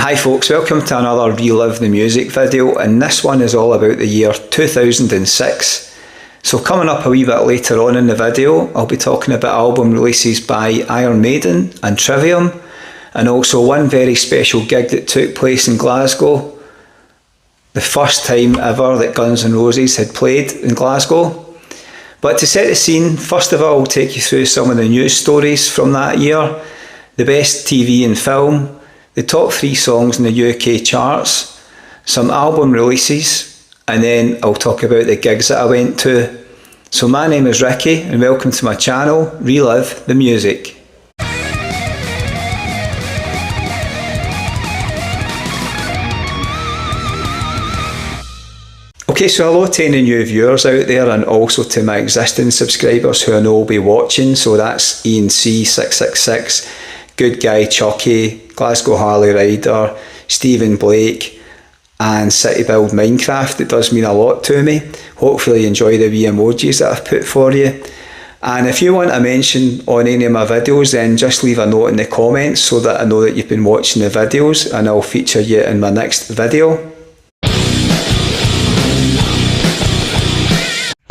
Hi folks, welcome to another Relive the Music video, and this one is all about the year 2006. So coming up a wee bit later on in the video, I'll be talking about album releases by Iron Maiden and Trivium, and also one very special gig that took place in Glasgow. The first time ever that Guns N' Roses had played in Glasgow. But to set the scene, first of all, I'll take you through some of the news stories from that year, the best TV and film, the top 3 songs in the UK charts, some album releases, and then I'll talk about the gigs that I went to. So my name is Ricky and welcome to my channel, Relive the Music. Okay, so hello to any new viewers out there, and also to my existing subscribers who I know will be watching. So that's Ian C666, Good Guy Chucky, Glasgow Harley Rider, Stephen Blake, and City Build Minecraft. It does mean a lot to me. Hopefully you enjoy the wee emojis that I've put for you. And if you want a mention on any of my videos, then just leave a note in the comments so that I know that you've been watching the videos, and I'll feature you in my next video.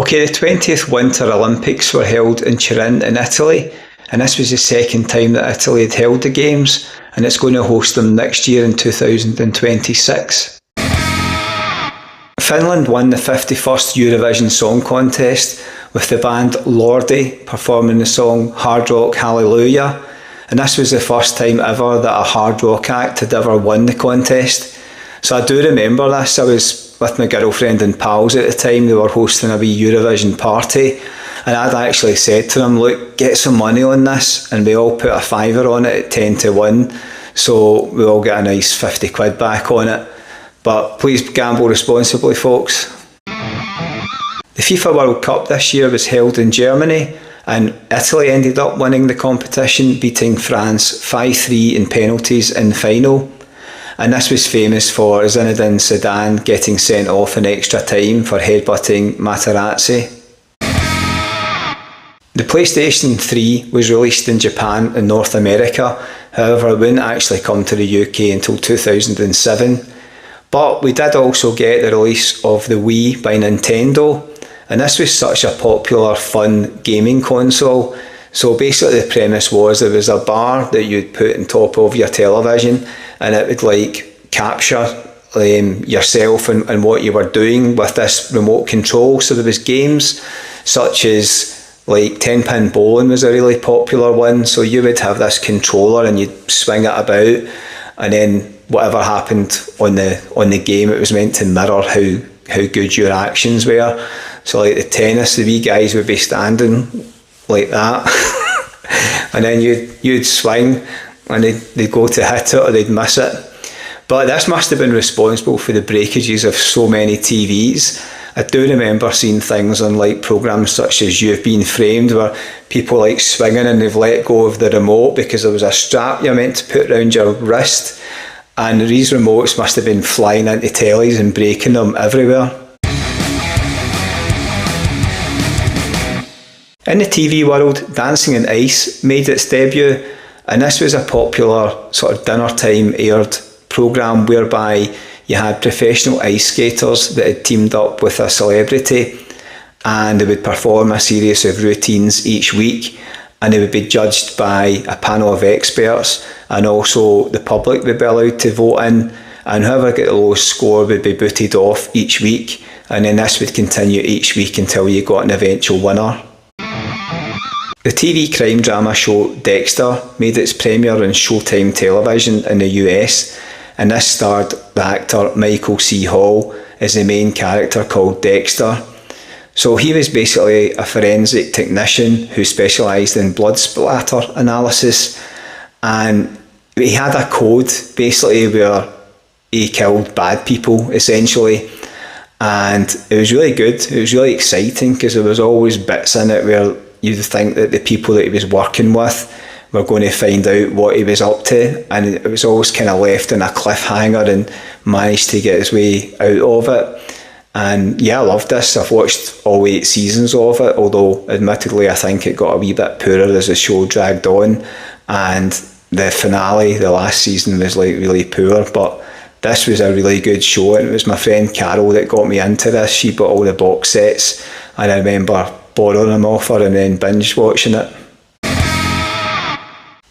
Okay, the 20th Winter Olympics were held in Turin in Italy, and this was the second time that Italy had held the Games, and it's going to host them next year in 2026. Finland won the 51st Eurovision Song Contest with the band Lordi performing the song Hard Rock Hallelujah, and this was the first time ever that a hard rock act had ever won the contest. So I do remember this. I was with my girlfriend and pals at the time. They were hosting a wee Eurovision party, and I'd actually said to them, look, get some money on this, and we all put a fiver on it at 10 to 1, so we all get a nice 50 quid back on it. But please gamble responsibly, folks. The FIFA World Cup this year was held in Germany, and Italy ended up winning the competition, beating France 5-3 in penalties in the final. And this was famous for Zinedine Zidane getting sent off in extra time for headbutting Materazzi. The PlayStation 3 was released in Japan and North America, however it wouldn't actually come to the UK until 2007. But we did also get the release of the Wii by Nintendo, and this was such a popular, fun gaming console. So basically the premise was there was a bar that you'd put on top of your television, and it would like capture yourself and what you were doing with this remote control. So there was games such as like 10-pin bowling was a really popular one. So you would have this controller and you'd swing it about, and then whatever happened on the game, it was meant to mirror how good your actions were. So like the tennis, the wee guys would be standing like that and then you'd swing and they'd go to hit it or they'd miss it. But this must have been responsible for the breakages of so many TVs. I do remember seeing things on like programmes such as You've Been Framed, where people like swinging and they've let go of the remote because there was a strap you're meant to put around your wrist, and these remotes must have been flying into tellies and breaking them everywhere. In the TV world, Dancing on Ice made its debut, and this was a popular sort of dinner time aired programme whereby you had professional ice skaters that had teamed up with a celebrity, and they would perform a series of routines each week, and they would be judged by a panel of experts, and also the public would be allowed to vote in, and whoever got the lowest score would be booted off each week, and then this would continue each week until you got an eventual winner. The TV crime drama show Dexter made its premiere on Showtime television in the US, and this starred the actor Michael C. Hall as the main character called Dexter. So he was basically a forensic technician who specialised in blood splatter analysis, and he had a code basically where he killed bad people essentially, and it was really good. It was really exciting because there was always bits in it where you'd think that the people that he was working with were going to find out what he was up to, and it was always kind of left in a cliffhanger and managed to get his way out of it. And yeah, I loved this. I've watched all 8 seasons of it, although admittedly I think it got a wee bit poorer as the show dragged on, and the finale, the last season, was like really poor, but this was a really good show, and it was my friend Carol that got me into this. She bought all the box sets, and I remember borrowing them off her and then binge watching it.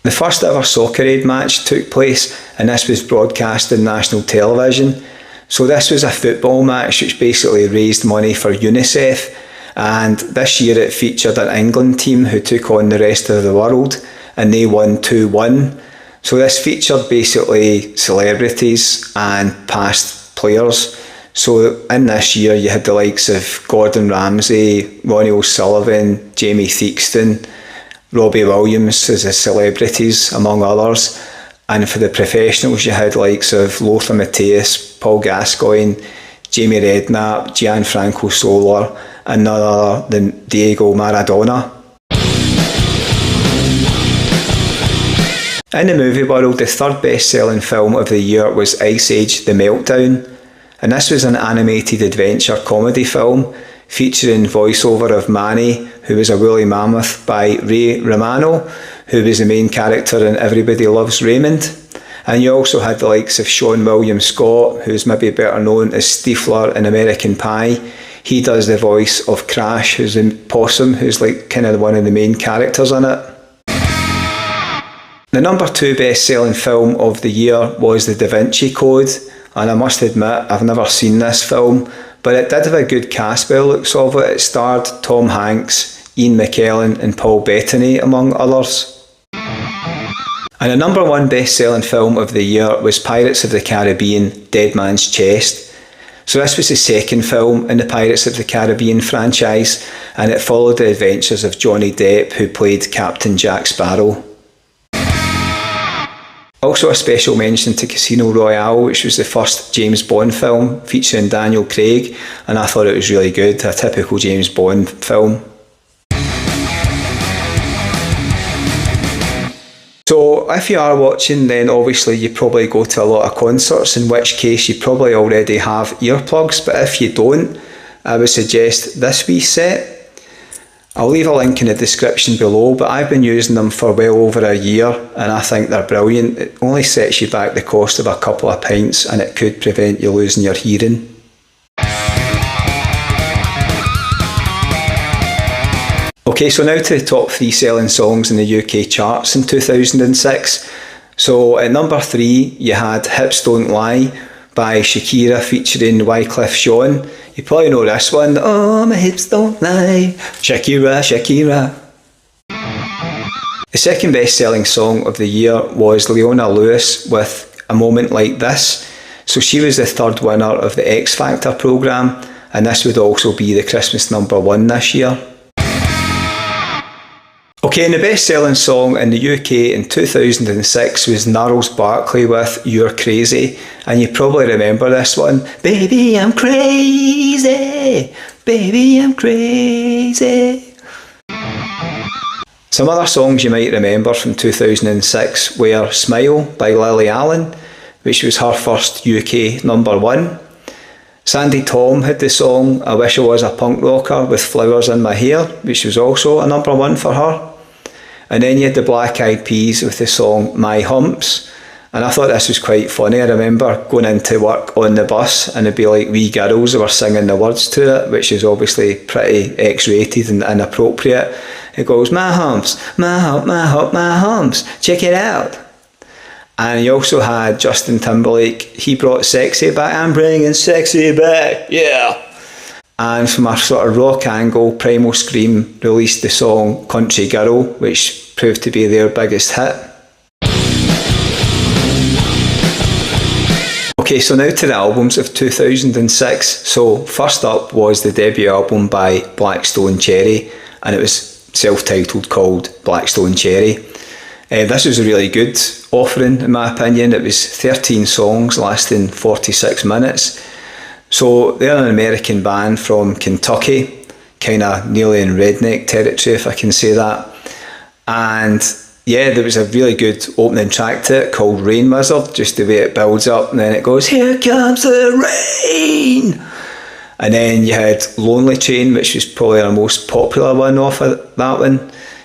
The first ever Soccer Aid match took place, and this was broadcast on national television. So this was a football match which basically raised money for UNICEF, and this year it featured an England team who took on the rest of the world, and they won 2-1. So this featured basically celebrities and past players. So in this year you had the likes of Gordon Ramsay, Ronnie O'Sullivan, Jamie Theakston, Robbie Williams as the celebrities, among others. And for the professionals you had likes of Lothar Matthäus, Paul Gascoigne, Jamie Redknapp, Gianfranco Solar, and none other than Diego Maradona. In the movie world, the third best-selling film of the year was Ice Age: The Meltdown, and this was an animated adventure comedy film featuring voiceover of Manny, who was a woolly mammoth, by Ray Romano, who was the main character in Everybody Loves Raymond. And you also had the likes of Sean William Scott, who's maybe better known as Stifler in American Pie. He does the voice of Crash, who's a possum, who's like kind of one of the main characters in it. The number 2 best-selling film of the year was The Da Vinci Code, and I must admit I've never seen this film, but it did have a good cast by the looks of it. It starred Tom Hanks, Ian McKellen and Paul Bettany, among others. And the number 1 best-selling film of the year was Pirates of the Caribbean: Dead Man's Chest. So this was the second film in the Pirates of the Caribbean franchise, and it followed the adventures of Johnny Depp, who played Captain Jack Sparrow. Also a special mention to Casino Royale, which was the first James Bond film featuring Daniel Craig, and I thought it was really good, a typical James Bond film. So if you are watching, then obviously you probably go to a lot of concerts, in which case you probably already have earplugs, but if you don't, I would suggest this wee set. I'll leave a link in the description below, but I've been using them for well over a year and I think they're brilliant. It only sets you back the cost of a couple of pints and it could prevent you losing your hearing. Okay, so now to the top 3 selling songs in the UK charts in 2006. So at number 3 you had Hips Don't Lie by Shakira featuring Wyclef Jean. You probably know this one. Oh, my hips don't lie. Shakira, Shakira. The second best-selling song of the year was Leona Lewis with A Moment Like This. So she was the third winner of the X Factor programme, and this would also be the Christmas number 1 this year. Okay, and the best-selling song in the UK in 2006 was Gnarls Barkley with You're Crazy, and you probably remember this one. Baby, I'm crazy, baby, I'm crazy. Some other songs you might remember from 2006 were Smile by Lily Allen, which was her first UK number 1. Sandy Tom had the song I Wish I Was a Punk Rocker with Flowers in My Hair, which was also a number 1 for her. And then you had the Black Eyed Peas with the song My Humps, and I thought this was quite funny. I remember going into work on the bus and it'd be like wee girls who were singing the words to it, which is obviously pretty X-rated and inappropriate. It goes, my humps, my hump, my hump, my humps, check it out. And you also had Justin Timberlake. He brought Sexy back. I'm bringing Sexy back, yeah. And from a sort of rock angle, Primal Scream released the song Country Girl, which proved to be their biggest hit. Okay, so now to the albums of 2006. So first up was the debut album by Black Stone Cherry, and it was self-titled, called Black Stone Cherry. This was a really good offering in my opinion. It was 13 songs lasting 46 minutes. So they're an American band from Kentucky, kind of nearly in redneck territory if I can say that. And yeah, there was a really good opening track to it called Rain Wizard, just the way it builds up and then it goes, here comes the rain. And then you had Lonely Train, which was probably our most popular one off of that one.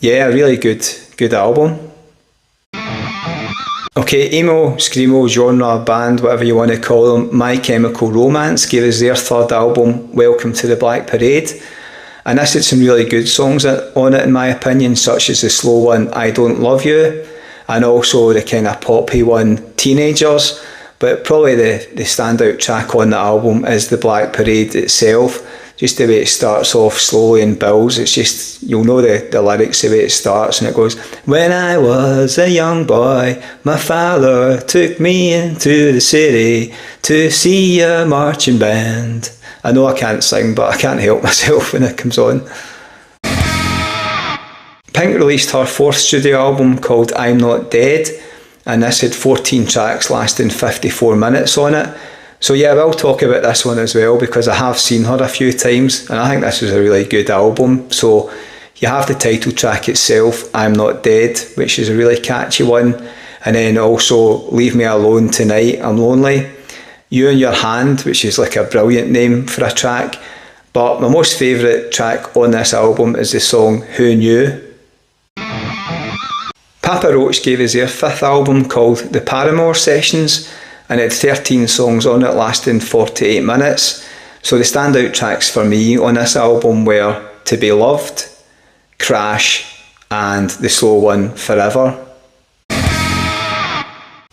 Yeah, a really good album. Okay, emo, screamo, genre, band, whatever you want to call them, My Chemical Romance gave us their third album, Welcome to the Black Parade. And this had some really good songs on it, in my opinion, such as the slow one, I Don't Love You, and also the kind of poppy one, Teenagers. But probably the standout track on the album is the Black Parade itself. Just the way it starts off slowly and builds, it's just, you'll know the lyrics, the way it starts, and it goes, when I was a young boy, my father took me into the city to see a marching band. I know I can't sing, but I can't help myself when it comes on. Pink released her fourth studio album called I'm Not Dead, and this had 14 tracks lasting 54 minutes on it. So yeah, we'll talk about this one as well, because I have seen her a few times and I think this was a really good album. So you have the title track itself, I'm Not Dead, which is a really catchy one, and then also Leave Me Alone Tonight, I'm Lonely, You in Your Hand, which is like a brilliant name for a track. But my most favourite track on this album is the song Who Knew. Papa Roach gave us their fifth album called The Paramore Sessions, and it had 13 songs on it lasting 48 minutes. So the standout tracks for me on this album were To Be Loved, Crash, and the slow one Forever.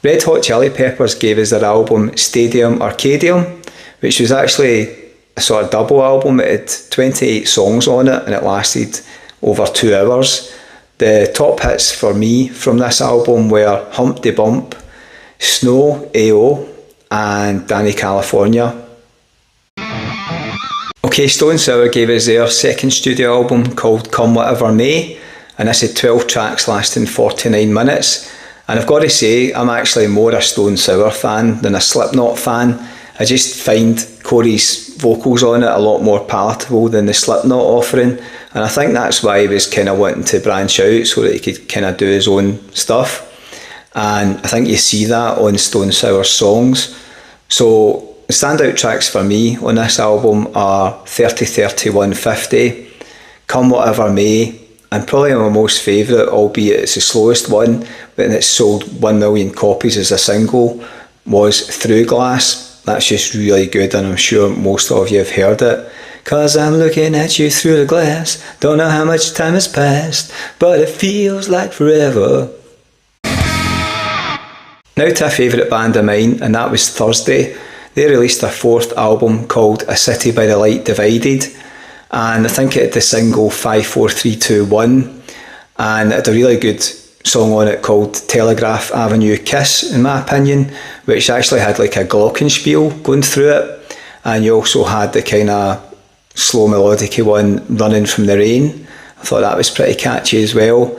Red Hot Chili Peppers gave us their album Stadium Arcadium, which was actually a sort of double album. It had 28 songs on it and it lasted over 2 hours. The top hits for me from this album were Humpty Bump, Snow, AO, and Danny California. Okay, Stone Sour gave us their second studio album called Come Whatever May, and this had 12 tracks lasting 49 minutes. And I've got to say, I'm actually more a Stone Sour fan than a Slipknot fan. I just find Corey's vocals on it a lot more palatable than the Slipknot offering, and I think that's why he was kind of wanting to branch out so that he could kind of do his own stuff. And I think you see that on Stone Sour's songs. So the standout tracks for me on this album are 30 31 50, Come Whatever May, and probably my most favourite, albeit it's the slowest one, but it's sold 1 million copies as a single, was Through Glass. That's just really good, and I'm sure most of you have heard it. 'Cause I'm looking at you through the glass, don't know how much time has passed, but it feels like forever. Now to a favourite band of mine, and that was Thursday. They released their fourth album called A City by the Light Divided, and I think it had the single 54321, and it had a really good song on it called Telegraph Avenue Kiss, in my opinion, which actually had like a glockenspiel going through it, and you also had the kind of slow melodic one, Running from the Rain. I thought that was pretty catchy as well,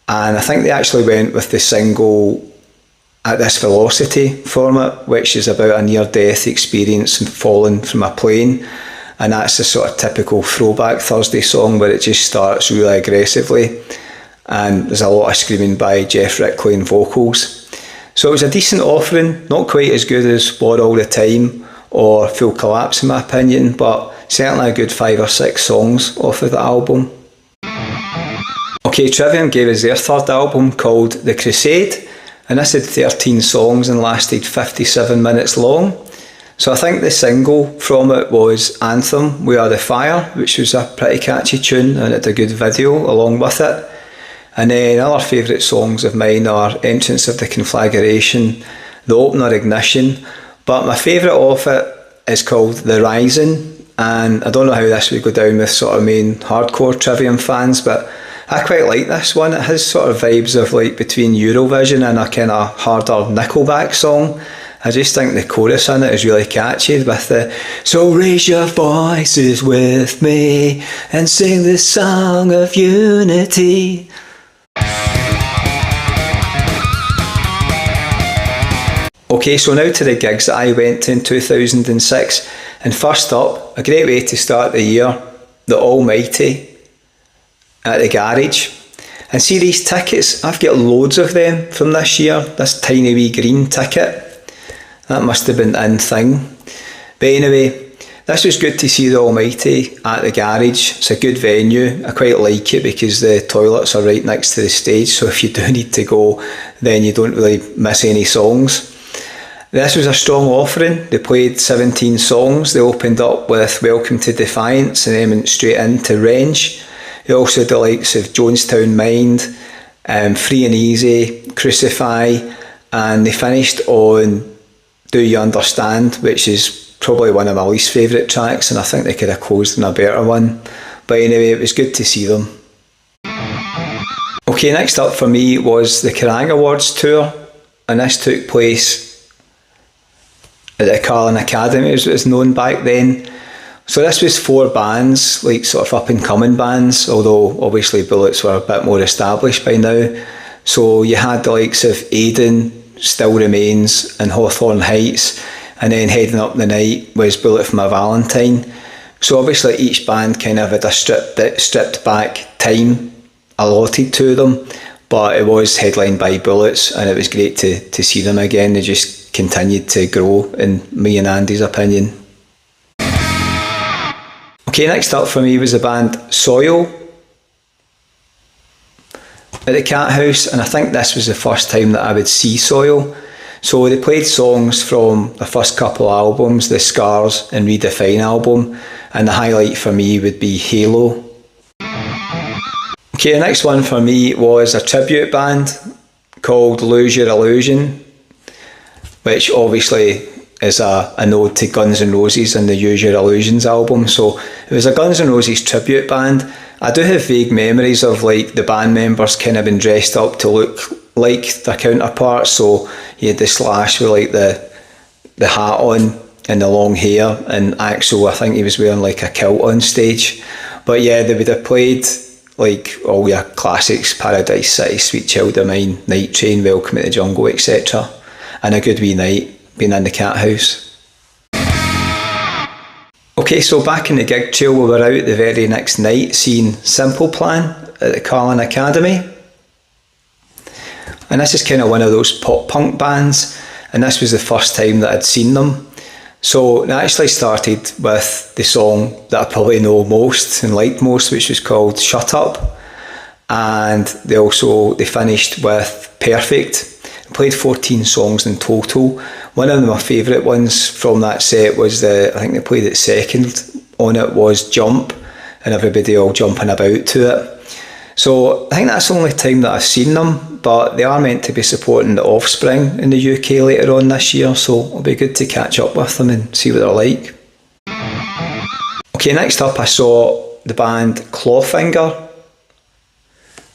and I think they actually went with the single At This Velocity format, which is about a near-death experience and falling from a plane, and that's the sort of typical throwback Thursday song where it just starts really aggressively, and there's a lot of screaming by Jeff Rickley and vocals. So it was a decent offering, not quite as good as War All the Time or Full Collapse in my opinion, but certainly a good 5 or 6 songs off of the album. Okay, Trivium gave us their third album called The Crusade, and this had 13 songs and lasted 57 minutes long. So I think the single from it was Anthem, We Are the Fire, which was a pretty catchy tune and it had a good video along with it. And then other favourite songs of mine are Entrance of the Conflagration, the opener Ignition, but my favourite of it is called The Rising, and I don't know how this would go down with sort of main hardcore Trivium fans, but I quite like this one. It has sort of vibes of like between Eurovision and a kind of harder Nickelback song. I just think the chorus in it is really catchy with the "So raise your voices with me and sing the song of unity." Okay, so now to the gigs that I went to in 2006, and first up, a great way to start the year, the Almighty at the Garage. And see these tickets, I've got loads of them from this year, this tiny wee green ticket. That must have been in thing. But anyway, This was good to see the Almighty at the garage. It's a good venue. I quite like it because the toilets are right next to the stage, so if you do need to go, then you don't really miss any songs. This was a strong offering. They played 17 songs. They opened up with Welcome to Defiance and then went straight into Range. They also had the likes of Jonestown Mind, Free and Easy, Crucify, and they finished on Do You Understand, which is probably one of my least favourite tracks, and I think they could have closed on a better one. But anyway, it was good to see them. Okay, next up for me was the Kerrang Awards tour, and this took place at the Carlin Academy, as it was known back then. So this was 4 bands, like sort of up and coming bands, although obviously Bullets were a bit more established by now. So you had the likes of Maiden, Still Remains and Hawthorne Heights, and then heading up the night was Bullet For My Valentine. So obviously each band kind of had a stripped back time allotted to them, but it was headlined by Bullets, and it was great to see them again. They just continued to grow, in me and Andy's opinion. Okay, next up for me was the band Soil at the Cat House, and I think this was the first time that I would see Soil. So they played songs from the first couple albums, the Scars and Redefine album, and the highlight for me would be Halo. Okay, the next one for me was a tribute band called Lose Your Illusion, which obviously is a nod to Guns N' Roses and the Use Your Illusions album. So it was a Guns N' Roses tribute band. I do have vague memories of like the band members kind of been dressed up to look like their counterparts. So you had the Slash with like the hat on and the long hair, and Axl, I think he was wearing like a kilt on stage. But yeah, they would have played like all your classics, Paradise City, Sweet Child of Mine, Night Train, Welcome to the Jungle, etc. And a good wee night being in the Cat House. Okay, so back in the gig trail, we were out the very next night seeing Simple Plan at the Carlin Academy. And this is kind of one of those pop punk bands, and this was the first time that I'd seen them. So they actually started with the song that I probably know most and liked most, which was called Shut Up. And they finished with Perfect. They played 14 songs in total. One of my favourite ones from that set was I think they played it second on it, was Jump, and everybody all jumping about to it. So I think that's the only time that I've seen them, but they are meant to be supporting the Offspring in the UK later on this year, so it'll be good to catch up with them and see what they're like. Okay, next up I saw the band Clawfinger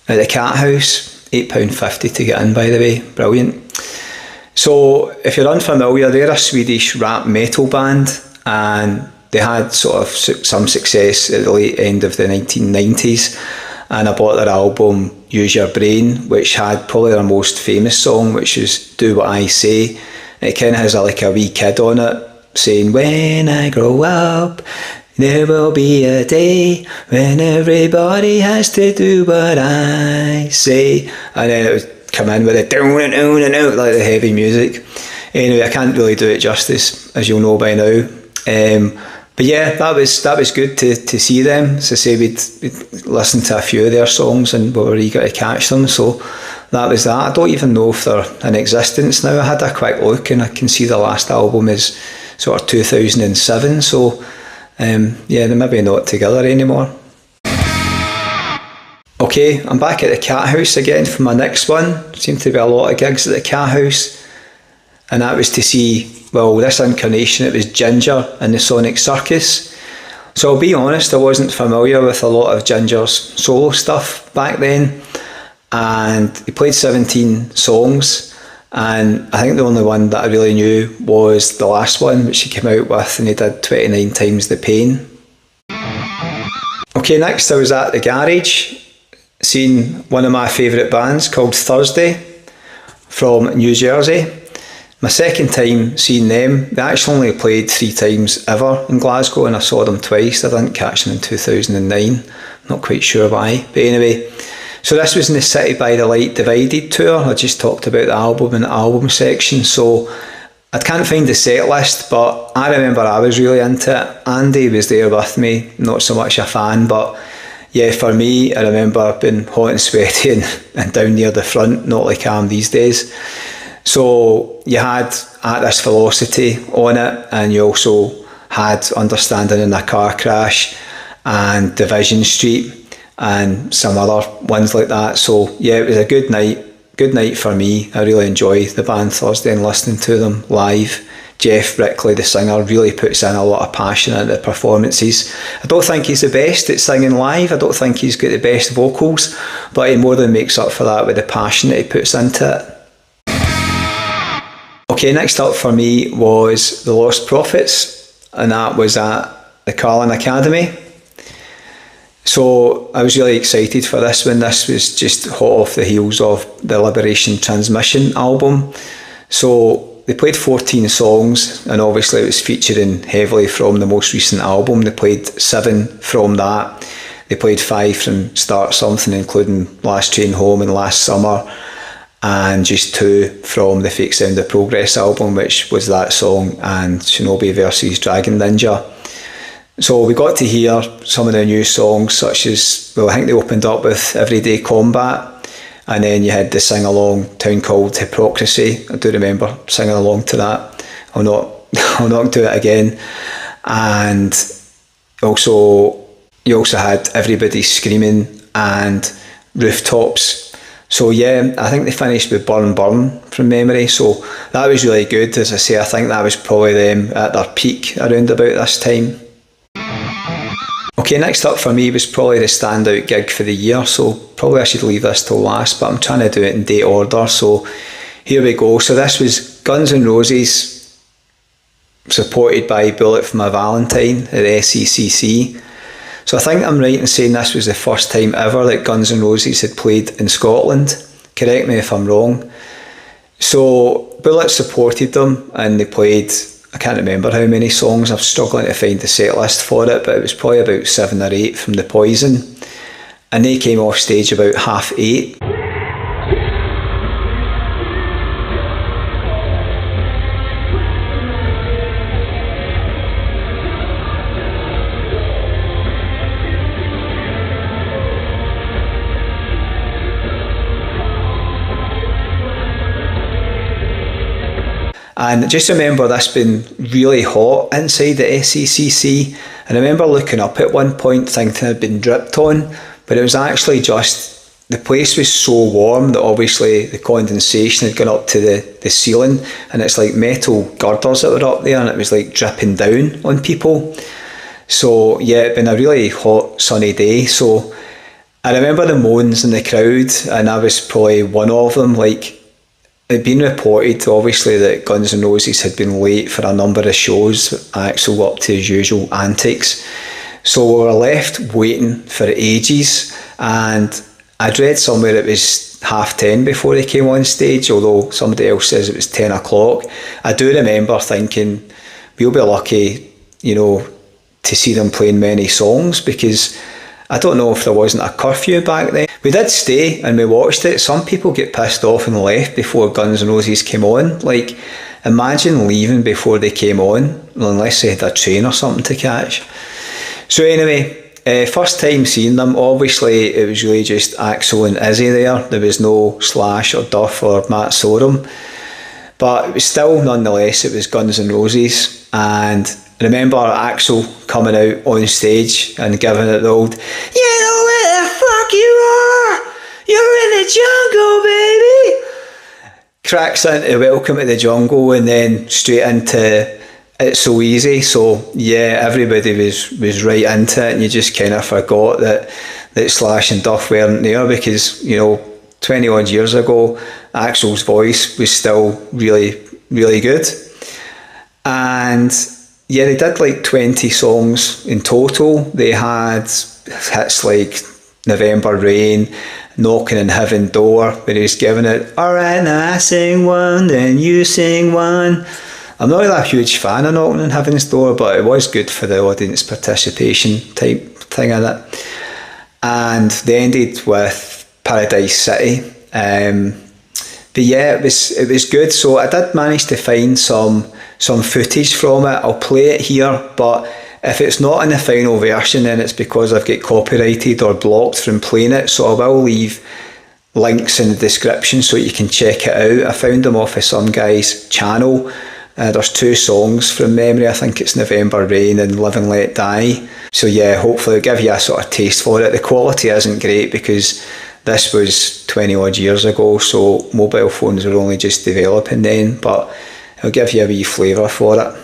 at the Cat House. £8.50 to get in, by the way, brilliant. So if you're unfamiliar, they're a Swedish rap metal band, and they had sort of some success at the late end of the 1990s, and I bought their album Use Your Brain, which had probably their most famous song, which is Do What I Say. It kind of has like a wee kid on it saying, when I grow up there will be a day when everybody has to do what I say. And then it would come in with a down and out and out, like the heavy music. Anyway, I can't really do it justice, as you'll know by now. But yeah, that was good to see them. As I say, we'd listened to a few of their songs and we were eager to catch them, so that was that. I don't even know if they're in existence now. I had a quick look and I can see the last album is sort of 2007, so yeah, they're maybe not together anymore. Okay, I'm back at the Cat House again for my next one. Seemed to be a lot of gigs at the Cat House, and that was to see, well, this incarnation, it was Ginger and the Sonic Circus. So I'll be honest, I wasn't familiar with a lot of Ginger's solo stuff back then, and he played 17 songs, and I think the only one that I really knew was the last one, which he came out with, and he did 29 Times the Pain. Okay, next I was at the garage, seeing one of my favourite bands called Thursday from New Jersey. My second time seeing them. They actually only played 3 times ever in Glasgow, and I saw them twice. I didn't catch them in 2009, not quite sure why, but anyway. So this was in the City by the Light Divided tour. I just talked about the album in the album section, so I can't find the set list, but I remember I was really into it. Andy was there with me, not so much a fan, but yeah, for me, I remember being hot and sweaty and down near the front, not like I am these days. So you had Atlas Velocity on it, and you also had Understanding in a Car Crash and Division Street and some other ones like that. So yeah, it was a good night for me. I really enjoy the band Thursday and listening to them live. Jeff Rickley, the singer, really puts in a lot of passion into the performances. I don't think he's the best at singing live. I don't think he's got the best vocals, but he more than makes up for that with the passion that he puts into it. Okay, next up for me was The Lost Prophets, and that was at the Carlin Academy. So I was really excited for this one. This was just hot off the heels of the Liberation Transmission album. So they played 14 songs, and obviously it was featuring heavily from the most recent album. They played 7 from that. They played 5 from Start Something, including Last Train Home and Last Summer, and just 2 from the Fake Sound of Progress album, which was that song and Shinobi versus Dragon Ninja. So we got to hear some of the new songs, such as, well, I think they opened up with Everyday Combat, and then you had the sing-along Town Called Hypocrisy. I do remember singing along to that. I'll not do it again. And also, you also had Everybody Screaming and Rooftops. So yeah, I think they finished with Burn Burn from memory. So that was really good. As I say, I think that was probably them at their peak around about this time. Okay, next up for me was probably the standout gig for the year, so probably I should leave this till last, but I'm trying to do it in date order, so here we go. So this was Guns N' Roses, supported by Bullet for My Valentine at the SECC. So I think I'm right in saying this was the first time ever that Guns N' Roses had played in Scotland. Correct me if I'm wrong. So Bullet supported them, and they played, I can't remember how many songs. I'm struggling to find the set list for it, but it was probably about 7 or 8 from The Poison. And they came off stage about 8:30. And just remember this being really hot inside the SECC. And I remember looking up at one point thinking it had been dripped on, but it was actually just, the place was so warm that obviously the condensation had gone up to the ceiling, and it's like metal girders that were up there, and it was like dripping down on people. So yeah, it'd been a really hot sunny day. So I remember the moans in the crowd, and I was probably one of them. Like, it had been reported, obviously, that Guns N' Roses had been late for a number of shows. Axl up to his usual antics. So we were left waiting for ages, and I'd read somewhere it was 10:30 before they came on stage, although somebody else says it was 10 o'clock. I do remember thinking, we'll be lucky, to see them playing many songs, because I don't know if there wasn't a curfew back then. We did stay and we watched it. Some people get pissed off and left before Guns N' Roses came on. Like, imagine leaving before they came on, unless they had a train or something to catch. So anyway, first time seeing them, obviously it was really just Axl and Izzy there. There was no Slash or Duff or Matt Sorum. But it was still, nonetheless, it was Guns N' Roses. And I remember Axl coming out on stage and giving it the old, "You know where the fuck you are? You're in the jungle, baby!" Cracks into Welcome to the Jungle, and then straight into It's So Easy. So yeah, everybody was right into it, and you just kind of forgot that Slash and Duff weren't there, because 20 odd years ago Axl's voice was still really, really good. And yeah, they did like 20 songs in total. They had hits like November Rain, Knocking on Heaven Door, where he was giving it, "Alright, now I sing one, then you sing one." I'm not really a huge fan of Knocking on Heaven's Door, but it was good for the audience participation type thing in it. And they ended with Paradise City. But yeah, it was good. So I did manage to find some footage from it. I'll play it here, but if it's not in the final version, then it's because I've got copyrighted or blocked from playing it. So I will leave links in the description so you can check it out. I found them off of some guy's channel. There's 2 songs from memory. I think it's November Rain and Live and Let Die. So yeah, hopefully it'll give you a sort of taste for it. The quality isn't great because this was 20 odd years ago, so mobile phones were only just developing then, but it'll give you a wee flavour for it.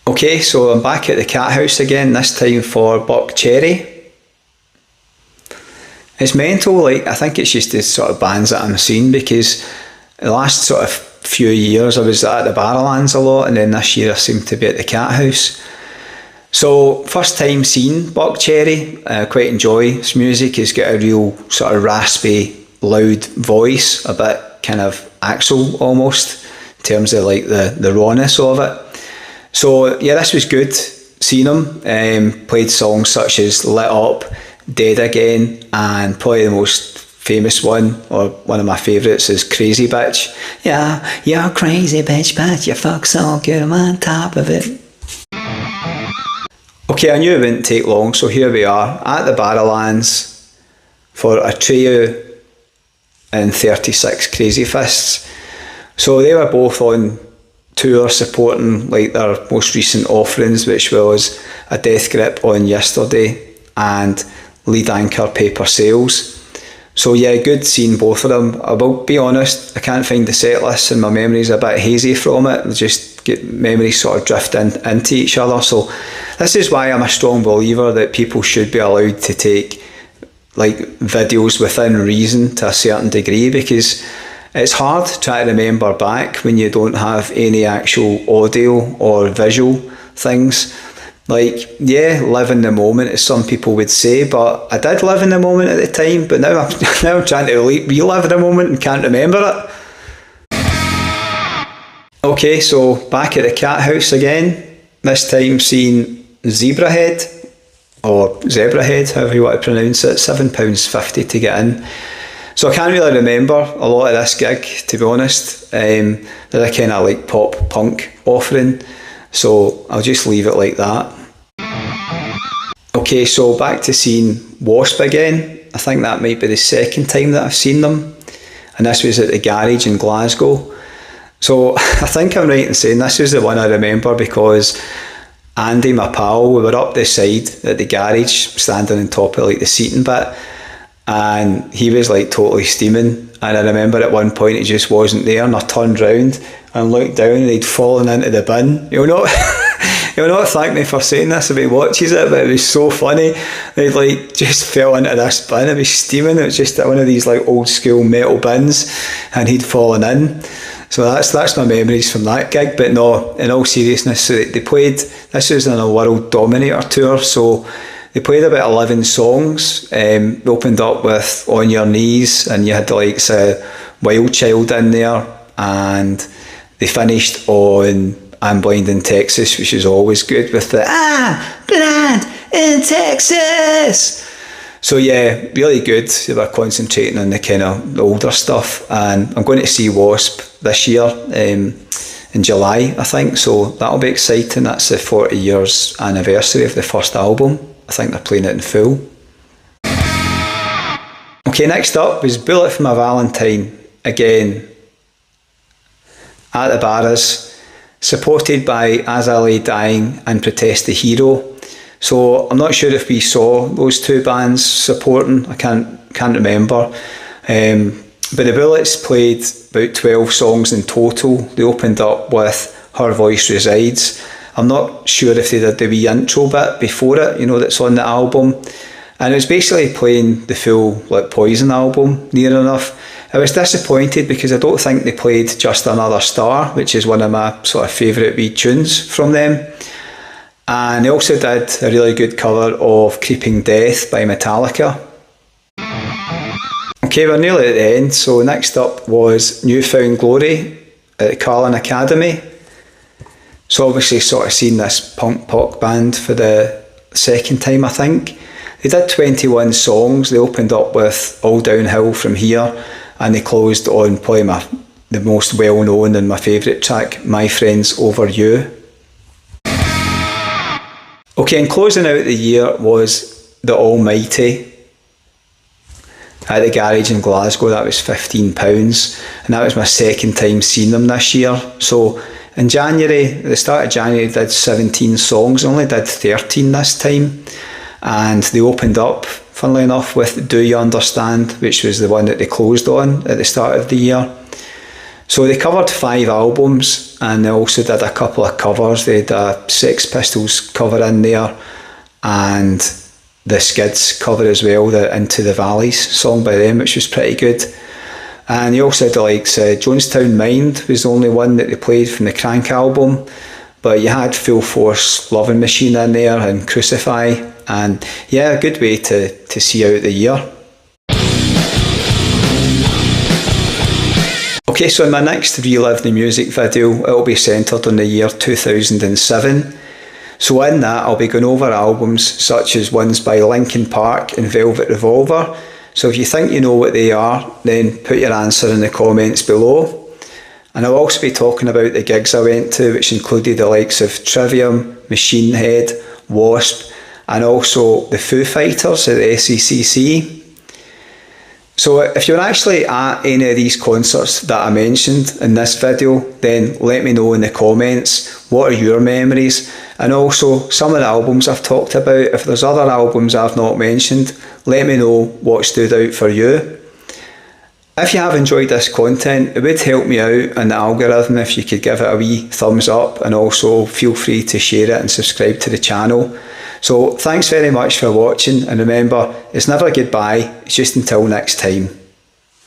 Okay, so I'm back at the cat house again, this time for Buck Cherry. It's mental, like, I think it's just the sort of bands that I'm seeing, because the last sort of few years I was at the Barrowlands a lot, and then this year I seem to be at the cat house. So, first time seeing Buck Cherry, I quite enjoy his music. He's got a real sort of raspy, loud voice, a bit kind of Axl almost, in terms of like the rawness of it. So yeah, this was good seeing him. Played songs such as Lit Up, Dead Again, and probably the most famous one, or one of my favourites, is Crazy Bitch. Yeah, you're crazy bitch, but you fuck so good, I'm on top of it. Okay, I knew it wouldn't take long, so here we are at the Barrowlands for a trio and 36 Crazy Fists. So they were both on tour supporting like their most recent offerings, which was A Death Grip on Yesterday and Lead Anchor Paper Sales. So yeah, good seeing both of them. I will be honest, I can't find the set list and my memory's a bit hazy from it. I just get memories sort of drifting into each other. So this is why I'm a strong believer that people should be allowed to take like videos within reason to a certain degree, because it's hard to try to remember back when you don't have any actual audio or visual things. Like, yeah, live in the moment, as some people would say, but I did live in the moment at the time, but now I'm trying to relive the moment and can't remember it. Okay, so back at the cat house again, this time seeing Zebrahead, or Zebrahead, however you want to pronounce it, £7.50 to get in. So I can't really remember a lot of this gig, to be honest. They're a kind of like pop punk offering, so I'll just leave it like that. Okay, so back to seeing Wasp again. I think that might be the second time that I've seen them, and this was at the garage in Glasgow. So I think I'm right in saying this is the one I remember, because Andy, my pal, we were up the side at the garage, standing on top of like the seating bit, and he was like totally steaming, and I remember at one point he just wasn't there, and I turned round and looked down and he'd fallen into the bin. You'll not thank me for saying this if he watches it, but it was so funny. He'd like just fell into this bin. It was steaming. It was just one of these like old school metal bins, and he'd fallen in. So that's my memories from that gig. But no, in all seriousness, so they played, this was on a World Dominator tour, so they played about 11 songs. They opened up with On Your Knees, and you had the likes of Wild Child in there, and they finished on I'm Blind in Texas, which is always good, with the blind in Texas. So yeah, really good. They were concentrating on the kind of the older stuff, and I'm going to see Wasp this year in July, I think. So that'll be exciting. That's the 40 years anniversary of the first album. I think they're playing it in full. Okay, next up was Bullet for My Valentine, again at the Barras, supported by As I Lay Dying and Protest the Hero. So I'm not sure if we saw those two bands supporting, I can't remember. But the Bullets played about 12 songs in total. They opened up with Her Voice Resides. I'm not sure if they did the wee intro bit before it, that's on the album. And it was basically playing the full Poison album, near enough. I was disappointed because I don't think they played Just Another Star, which is one of my sort of favourite wee tunes from them. And they also did a really good cover of Creeping Death by Metallica. Okay, we're nearly at the end, so next up was New Found Glory at the Carlin Academy. So obviously sort of seen this punk pop band for the second time, I think. They did 21 songs. They opened up with All Downhill From Here, and they closed on probably the most well-known and my favourite track, My Friends Over You. Okay, and closing out the year was The Almighty at the Garage in Glasgow. That was £15, and that was my second time seeing them this year. So in January, at the start of January, they did 17 songs, only did 13 this time, and they opened up, funnily enough, with Do You Understand, which was the one that they closed on at the start of the year. So they covered 5 albums, and they also did a couple of covers. They had a Sex Pistols cover in there, and the Skids cover as well, the Into the Valleys song by them, which was pretty good. And they also had the likes Jonestown Mind was the only one that they played from the Crank album, but you had Full Force Loving Machine in there and Crucify, and yeah, a good way to see out the year. Okay, so in my next Relive the Music video, it will be centred on the year 2007. So in that, I'll be going over albums such as ones by Linkin Park and Velvet Revolver. So if you think you know what they are, then put your answer in the comments below. And I'll also be talking about the gigs I went to, which included the likes of Trivium, Machine Head, Wasp, and also the Foo Fighters at the SECC. So if you're actually at any of these concerts that I mentioned in this video, then let me know in the comments, what are your memories? And also some of the albums I've talked about, if there's other albums I've not mentioned, let me know what stood out for you. If you have enjoyed this content, it would help me out in the algorithm if you could give it a wee thumbs up, and also feel free to share it and subscribe to the channel. So thanks very much for watching, and remember, it's never goodbye, it's just until next time.